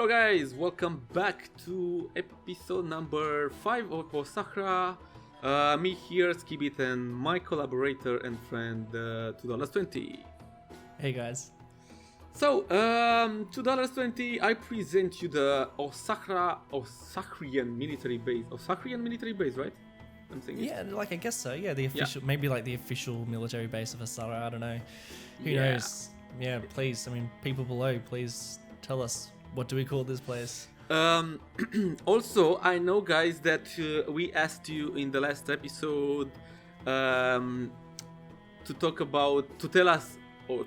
Hello guys, welcome back to episode number 5 of Osahra. Me here, Skibitth, and my collaborator and friend, $2.20. Hey guys. So, $2.20, I present you the Osahrian military base. Osahrian military base, right? I'm saying Yeah, like I guess so. Yeah, the official, maybe like the official military base of Osahra. I don't know. Who knows? Yeah, please. I mean, people below, please tell us, what do we call this place? Also, I know, guys, that we asked you in the last episode to tell us, or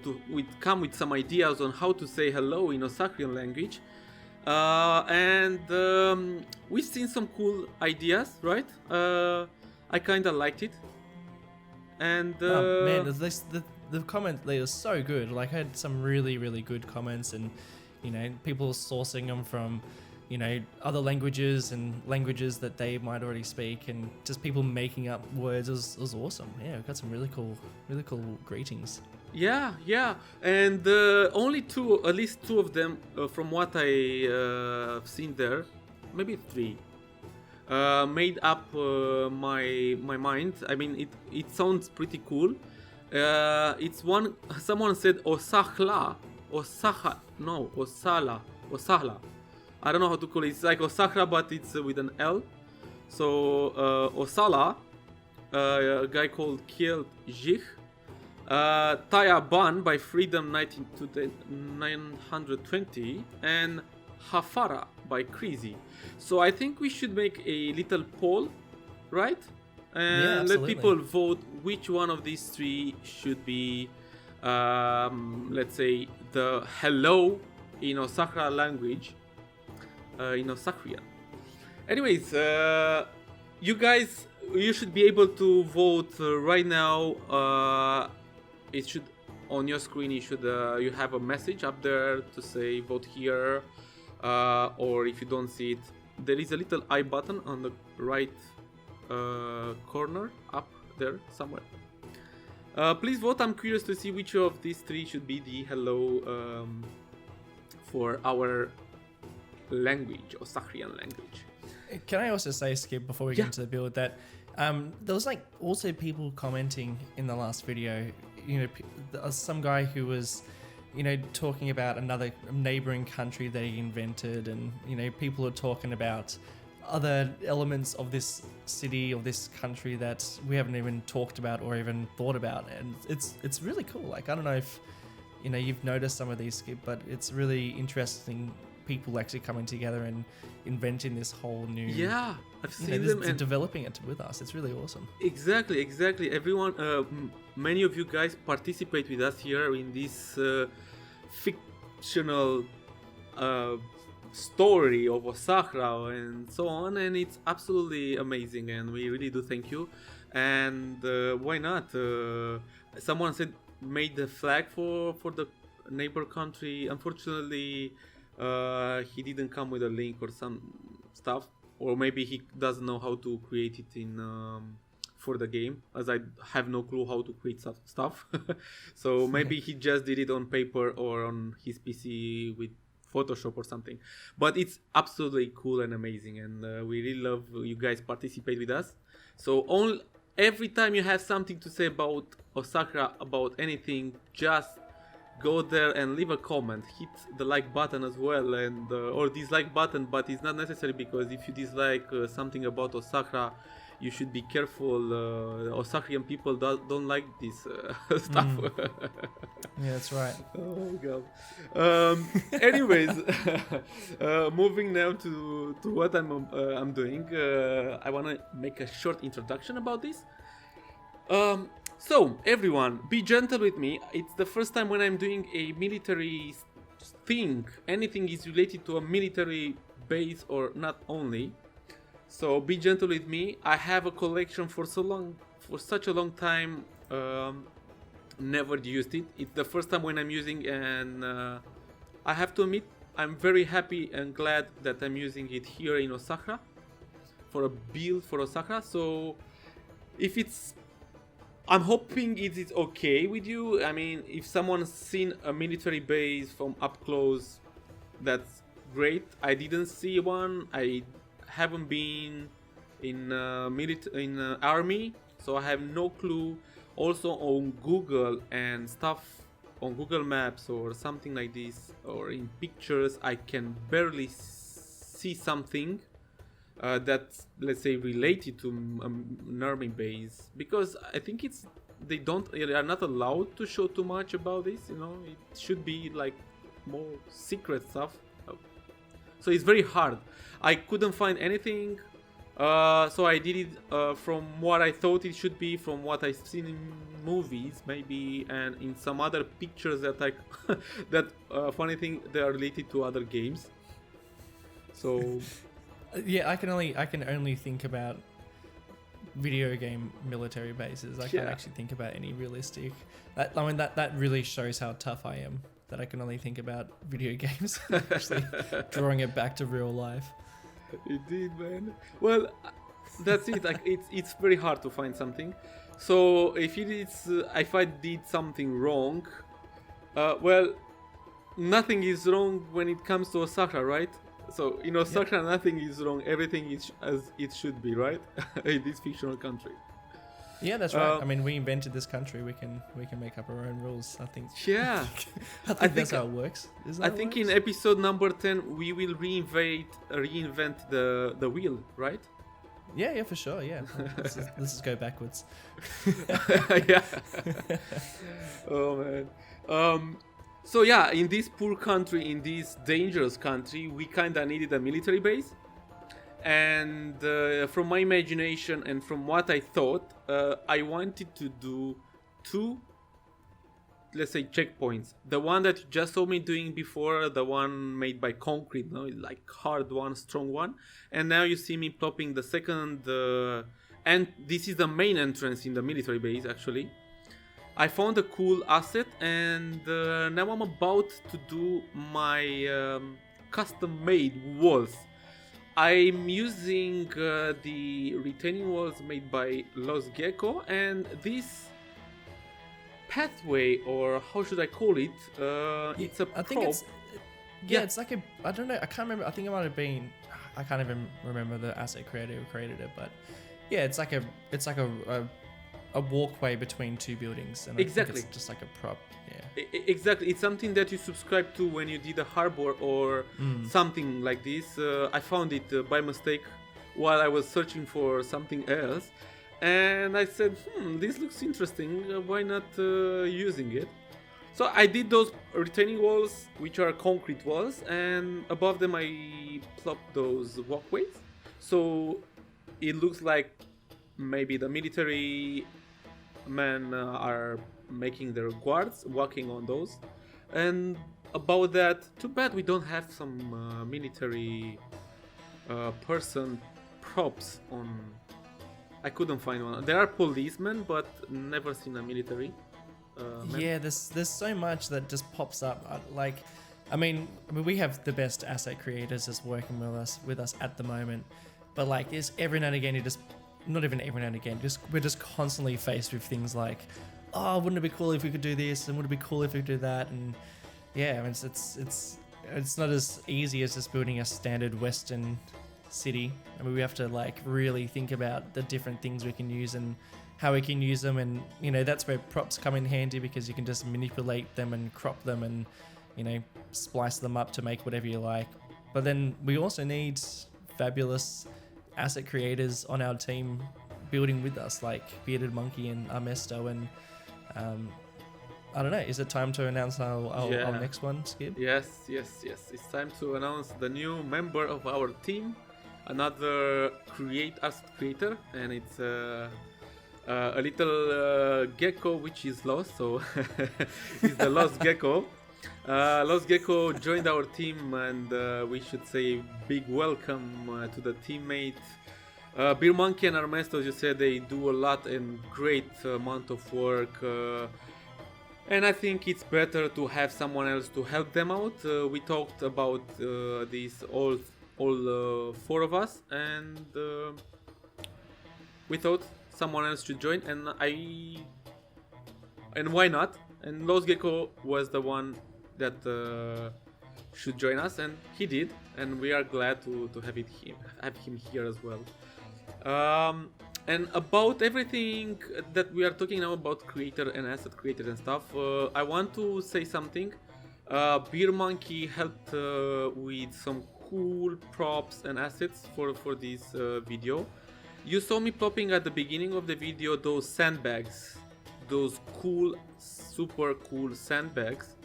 come with some ideas on how to say hello in Osahrian language. And we've seen some cool ideas, right? I kind of liked it. And man, the comment there is so good. Like, I had some really good comments, and people sourcing them from other languages and languages that they might already speak, and just people making up words. It was awesome. Yeah, we got some really cool greetings. Yeah, and only at least two of them, from what I've seen there, maybe three, made up my mind. I mean, it sounds pretty cool. It's one. Someone said Osahla, Osahla. I don't know how to call it. It's like Osahra, but it's with an L. So Osala, a guy called Kiel Zich. Taya Ban by Freedom 920, and Hafara by Crazy. So I think we should make a little poll, right? And let people vote which one of these three should be, let's say, the hello in Osahra language, in Osahrian. Anyways, you guys, you should be able to vote right now. It should, on your screen, you have a message up there to say vote here, or if you don't see it, there is a little I button on the right corner up there somewhere. Please vote. I'm curious to see which of these three should be the hello for our language, Osahrian language. Can I also say, Skip, before we get into the build, that there was like also people commenting in the last video. Some guy who was, talking about another neighboring country that he invented, and people are talking about other elements of this city or this country that we haven't even talked about or even thought about, and it's really cool. Like, I don't know if you've noticed some of these, Skip, but it's really interesting. People actually coming together and inventing this whole new. Yeah, I've seen them and developing it with us. It's really awesome. Exactly. Everyone, many of you guys participate with us here in this fictional story of Osahra and so on, and it's absolutely amazing, and we really do thank you. And why not? Someone said made the flag for the neighbor country. Unfortunately, he didn't come with a link or some stuff, or maybe he doesn't know how to create it in for the game, as I have no clue how to create stuff. So maybe he just did it on paper or on his PC with Photoshop or something. But it's absolutely cool and amazing, and we really love you guys participate with us. So every time you have something to say about Osahra, about anything, just go there and leave a comment. Hit the like button as well, and or dislike button, but it's not necessary, because if you dislike something about Osahra, you should be careful. Osahrian people don't like this stuff. Yeah, that's right. Oh god. Anyways, moving now to what I'm doing. I want to make a short introduction about this. So, everyone, be gentle with me. It's the first time when I'm doing a military thing. Anything is related to a military base or not only. So, be gentle with me. I have a collection for such a long time. Never used it. It's the first time when I'm using, and I have to admit, I'm very happy and glad that I'm using it here in Osahra for a build for Osahra. So, I'm hoping it is okay with you. I mean, if someone's seen a military base from up close, that's great. I didn't see one. I haven't been in army, so I have no clue. Also on Google and stuff, on Google Maps or something like this, or in pictures, I can barely see something that's, let's say, related to an army base, because I think they are not allowed to show too much about this. You know, it should be like more secret stuff. So it's very hard. I couldn't find anything. So I did it from what I thought it should be, from what I've seen in movies, maybe, and in some other pictures that funny thing, they are related to other games. So yeah, I can only think about video game military bases. I can't actually think about any realistic. That really shows how tough I am, that I can only think about video games, actually drawing it back to real life. It did, man. Well, that's it. Like, it's very hard to find something. So if I did something wrong, well, nothing is wrong when it comes to Osahra, right? So in Osahra, nothing is wrong. Everything is as it should be, right? In this fictional country. Yeah, that's right. I mean, we invented this country. We can make up our own rules, I think. Yeah. I think that's how it works. I think in episode number 10 we will reinvent the wheel, right? Yeah, for sure. Yeah. Let's just go backwards. Yeah. Oh man. So yeah, in this poor country, in this dangerous country, we kinda needed a military base. And from my imagination and from what I thought, I wanted to do 2, let's say, checkpoints. The one that you just saw me doing before, the one made by concrete, like hard one, strong one. And now you see me plopping the second, and this is the main entrance in the military base, actually. I found a cool asset, and now I'm about to do my custom-made walls. I'm using the retaining walls made by Lost Gecko, and this pathway, or how should I call it? It's a prop. I think it's it's like I don't know. I can't remember. I think it might have been. I can't even remember the asset creator who created it, but yeah, it's like a walkway between 2 buildings, and exactly, I think it's just like a prop. Yeah, exactly. It's something that you subscribe to when you did a harbor or something like this. I found it by mistake while I was searching for something else, and I said, this looks interesting. Why not using it? So I did those retaining walls, which are concrete walls, and above them I plopped those walkways. So it looks like maybe the military men are making their guards, walking on those. And about that, too bad we don't have some military person props on. I couldn't find one. There are policemen, but never seen a military man. Yeah, there's so much that just pops up. I mean, we have the best asset creators just working with us at the moment, but like, there's every now and again, not even every now and again, we're just constantly faced with things like, oh, wouldn't it be cool if we could do this, and would it be cool if we could do that? And yeah, I mean, it's not as easy as just building a standard Western city. I mean, we have to like really think about the different things we can use and how we can use them, and that's where props come in handy, because you can just manipulate them and crop them and splice them up to make whatever you like. But then we also need fabulous asset creators on our team building with us, like Bearded Monkey and Armesto, and I don't know, is it time to announce our next one, Skib? Yes, it's time to announce the new member of our team, another asset creator, and it's a little gecko which is lost, so he's the Lost Gecko. Lost Gecko joined our team, and we should say big welcome to the teammate. Beer Monkey and Armesto, as you said, they do a lot and great amount of work, and I think it's better to have someone else to help them out. We talked about this all 4 of us, and we thought someone else should join, and why not? And Lost Gecko was the one that should join us, and he did, and we are glad to have him here as well. And about everything that we are talking now about creator and asset creator and stuff, I want to say something. Beer Monkey helped with some cool props and assets for this video. You saw me popping at the beginning of the video those sandbags, those cool, super cool sandbags.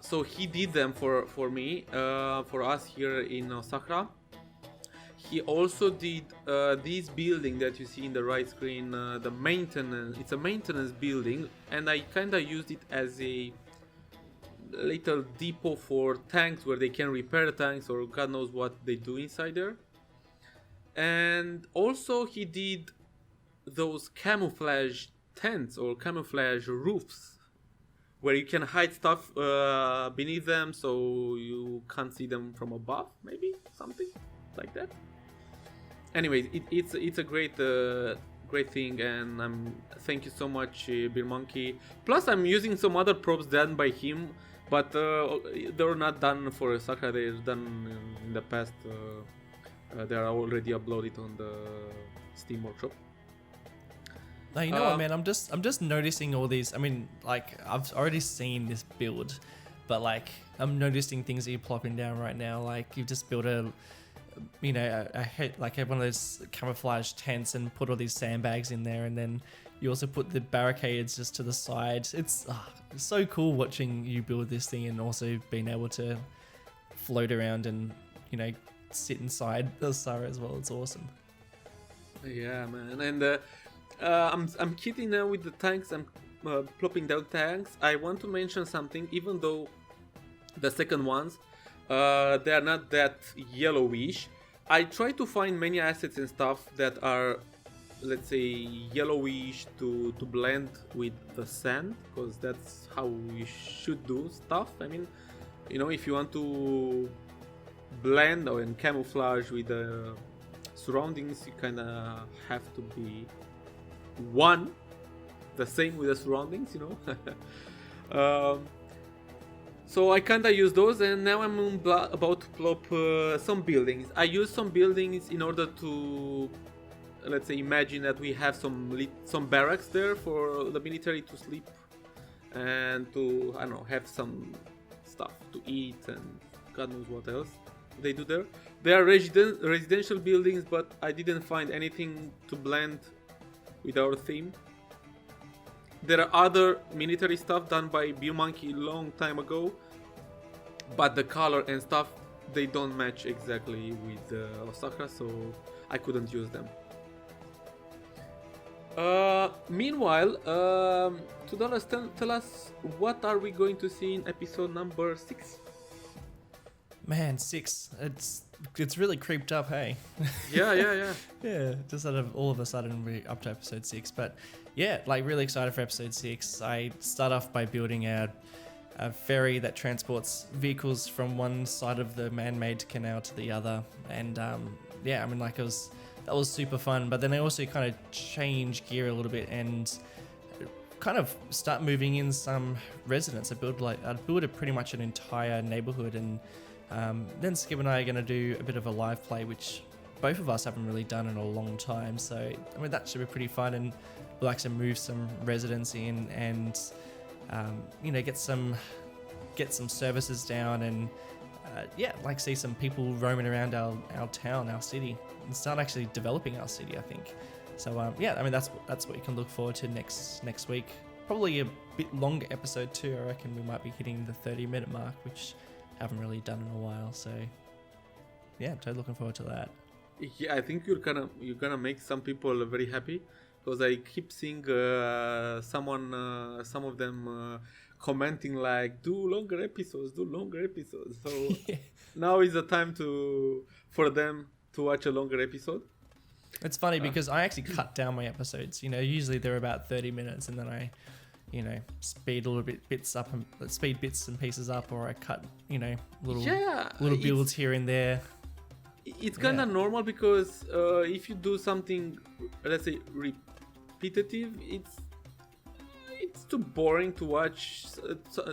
So he did them for me, for us here in Osahra. He also did this building that you see in the right screen, the maintenance. It's a maintenance building, and I kinda used it as a little depot for tanks where they can repair tanks or God knows what they do inside there. And also he did those camouflage tents or camouflage roofs where you can hide stuff beneath them so you can't see them from above, maybe something like that. Anyways, it's a great thing, and thank you so much, Beer Monkey. Plus, I'm using some other props done by him, but they were not done for Osahra. They're done in the past. They are already uploaded on the Steam Workshop. No, you know what, man? I'm just noticing all these. I mean, like I've already seen this build, but like I'm noticing things that you're plopping down right now. Like you've just built a like one of those camouflage tents and put all these sandbags in there, and then you also put the barricades just to the side. It's so cool watching you build this thing and also being able to float around and sit inside the Osahra as well. It's awesome. Yeah, man. And I'm kidding now with the tanks. I'm plopping down tanks. I want to mention something. Even though the second ones, they are not that yellowish, I try to find many assets and stuff that are, let's say, yellowish to blend with the sand, because that's how you should do stuff. I mean, if you want to blend or camouflage with the surroundings, you kind of have to be the same with the surroundings, So I kinda use those, and now I'm about to plop some buildings. I use some buildings in order to, let's say, imagine that we have some barracks there for the military to sleep and to, I don't know, have some stuff to eat and God knows what else they do there. They are residential buildings, but I didn't find anything to blend with our theme. There are other military stuff done by Beer Monkey long time ago, but the color and stuff, they don't match exactly with Osahra, so I couldn't use them. Meanwhile, $2, tell us, what are we going to see in episode number 6? Man, 6. It's really creeped up, hey? Yeah. Yeah, just all of a sudden we're up to episode 6. But yeah, like really excited for episode 6. I start off by building a ferry that transports vehicles from one side of the man-made canal to the other. And yeah, I mean, like that was super fun. But then I also kind of change gear a little bit and kind of start moving in some residents. I build pretty much an entire neighborhood, and then Skib and I are going to do a bit of a live play, which both of us haven't really done in a long time. So, I mean, that should be pretty fun, and we'll actually move some residents in and, get some services down and, see some people roaming around our town, our city, and start actually developing our city, I think. So, I mean, that's what you can look forward to next week. Probably a bit longer episode too. I reckon we might be hitting the 30-minute mark, which haven't really done in a while. So yeah, totally looking forward to that. Yeah, I think you're gonna make some people very happy, because I keep seeing some of them commenting like, do longer episodes. So now is the time for them to watch a longer episode. It's funny because I actually cut down my episodes. Usually they're about 30 minutes, and then I speed a little bit bits and pieces up, or I cut little builds here and there. It's kind of normal, because if you do something, let's say, repetitive, it's too boring to watch.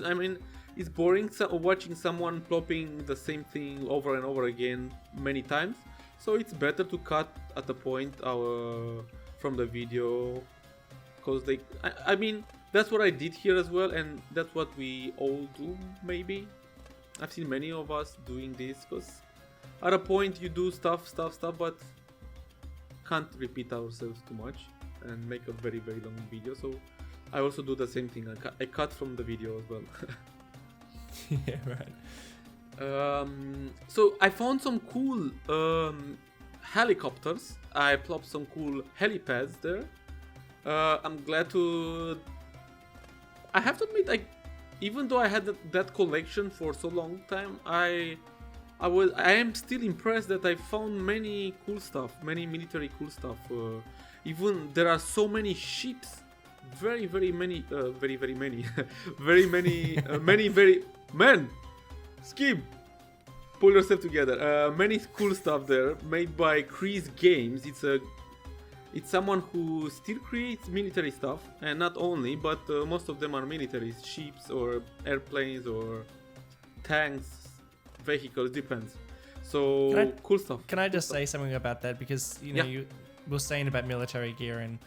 I mean, it's boring watching someone plopping the same thing over and over again many times. So it's better to cut at the point from the video, because I mean, that's what I did here as well, and that's what we all do. Maybe I've seen many of us doing this, because at a point you do stuff, but can't repeat ourselves too much and make a very long video. So I also do the same thing. I cut from the video as well. Yeah, right. So I found some cool helicopters. I plopped some cool helipads there. I'm glad to. I have to admit, even though I had that collection for so long time, I am still impressed that I found many cool stuff, many military cool stuff. Even there are so many ships, very many, very many, very many, man. Skib, pull yourself together. Many cool stuff there made by Chris Games. It's someone who still creates military stuff, and not only, but most of them are military ships or airplanes or tanks, vehicles, depends. So cool stuff. Can I just say something about that, because you were saying about military gear, and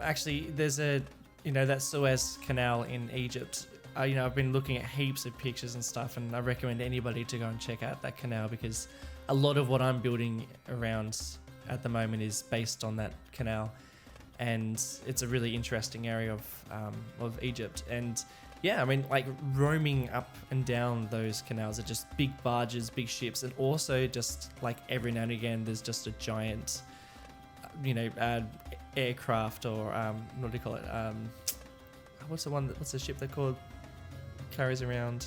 actually there's that Suez Canal in Egypt. I've been looking at heaps of pictures and stuff, and I recommend anybody to go and check out that canal, because a lot of what I'm building around at the moment is based on that canal, and it's a really interesting area of Egypt. And yeah, I mean, roaming up and down those canals are just big barges, big ships, and also just every now and again there's just a giant, aircraft, or what do you call it? What's the ship they called? Carries around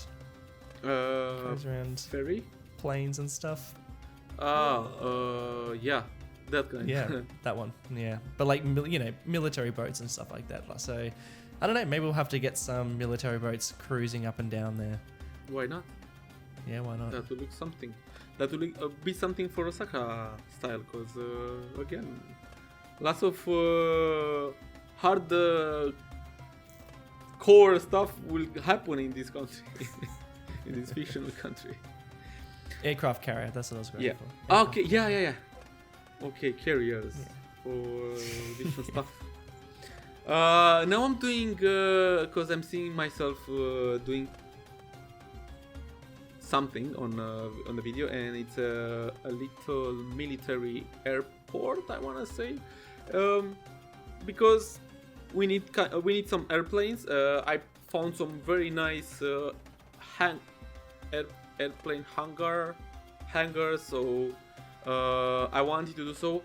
ferry, planes and stuff. Yeah, that kind. Yeah, that one. Yeah, but military boats and stuff like that. So I don't know, maybe we'll have to get some military boats cruising up and down there. Why not? Yeah, why not? That will be something. That will be something for Osahra style, because again, lots of hard core stuff will happen in this country, in this fictional country. Aircraft carrier, that's what I was going for. Okay, yeah. Okay, carriers for different stuff. Now I'm doing, because I'm seeing myself doing something on the video, and it's a little military airport, I want to say, because we need some airplanes. I found some very nice airplane hangars, so I wanted to do so.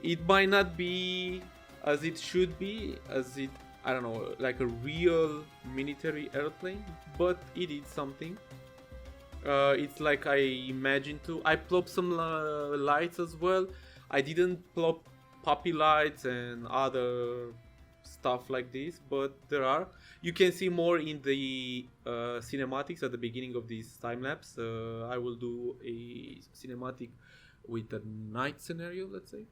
It might not be as it should be, I don't know, like a real military airplane, but it is something. It's like I imagined to. I plopped some lights as well. I didn't plop puppy lights and other stuff like this, but there are. You can see more in the cinematics at the beginning of this time lapse. I will do a cinematic with the night scenario, let's say,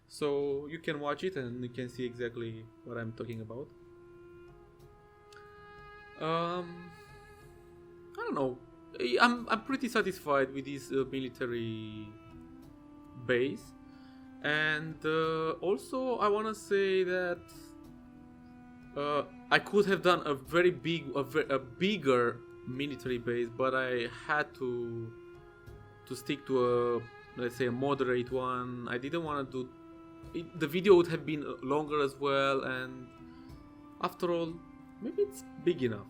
so you can watch it and you can see exactly what I'm talking about. I don't know, I'm pretty satisfied with this military base, and also I want to say that I could have done a very bigger military base, but I had to stick to let's say a moderate one. I didn't want to do it. The video would have been longer as well, and after all, maybe it's big enough.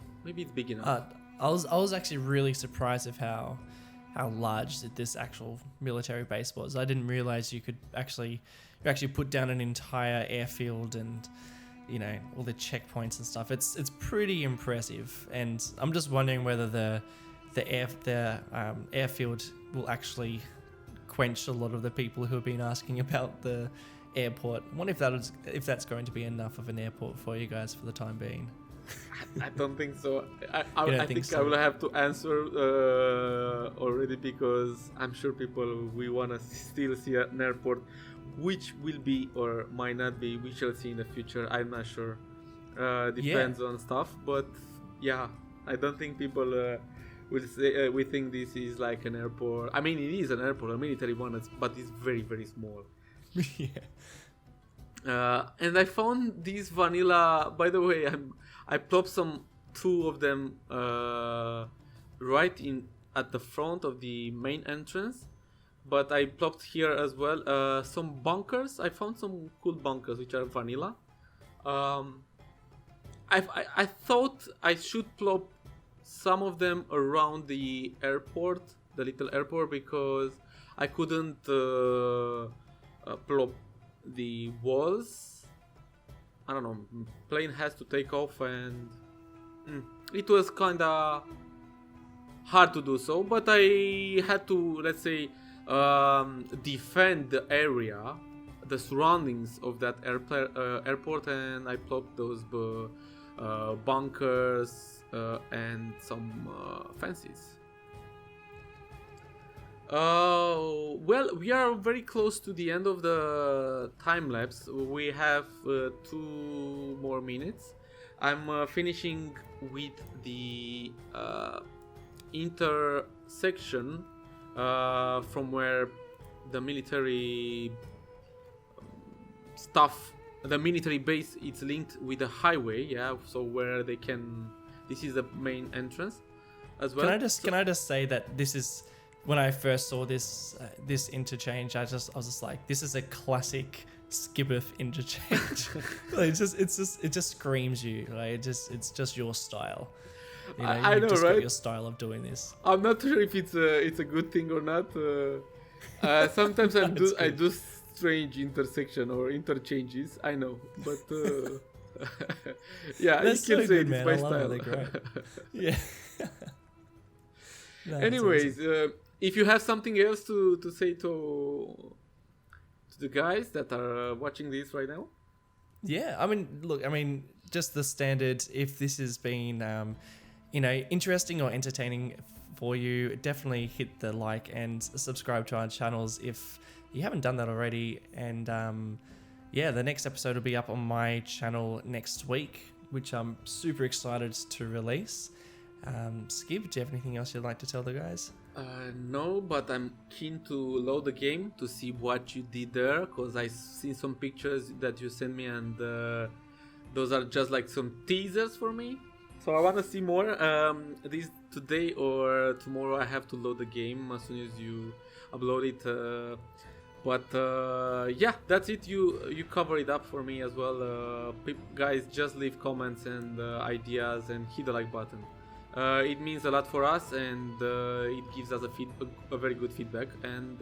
I was actually really surprised of how large this actual military base was. I didn't realize you actually put down an entire airfield and all the checkpoints and stuff. It's pretty impressive, and I'm just wondering whether the airfield will actually quench a lot of the people who have been asking about the airport. I wonder if that's going to be enough of an airport for you guys for the time being. I don't think so. I think so? I will have to answer already, because I'm sure people we want to still see an airport, which will be or might not be. We shall see in the future. I'm not sure. Depends on stuff, but yeah, I don't think people will say we think this is like an airport. I mean, it is an airport, a military one, but it's very, very small. Yeah. And I found these vanilla. By the way, I plopped two of them right in at the front of the main entrance, but I plopped here as well some bunkers. I found some cool bunkers which are vanilla. I thought I should plop some of them around the airport, the little airport, because I couldn't plop the walls. I don't know, plane has to take off, and it was kinda hard to do so, but I had to, let's say, defend the area, the surroundings of that airport, and I plopped those bunkers and some fences. Well, we are very close to the end of the time lapse. We have 2 more minutes. I'm finishing with the intersection from where the military stuff, the military base, it's linked with the highway. Yeah, so where they can. This is the main entrance as well. Can I just say that this is. When I first saw this interchange, I was just like, this is a classic Skibitth interchange. Like, it just screams you. Like it's just your style. You know, I know, just right? got your style of doing this. I'm not sure if it's a good thing or not. Sometimes I do strange intersection or interchanges. I know, but yeah, That's you can so say good, it's man. my I love style. it. They're great. Yeah. No, Anyways, if you have something else to say to the guys that are watching this right now. Yeah, I mean, just the standard. If this has been, interesting or entertaining for you, definitely hit the like and subscribe to our channels if you haven't done that already. And the next episode will be up on my channel next week, which I'm super excited to release. Skib, do you have anything else you'd like to tell the guys? No, but I'm keen to load the game to see what you did there, because I seen some pictures that you sent me, and those are just like some teasers for me. So I want to see more. This today or tomorrow I have to load the game as soon as you upload it. Yeah, that's it. You cover it up for me as well. Guys, just leave comments and ideas and hit the like button. It means a lot for us, and it gives us a very good feedback. And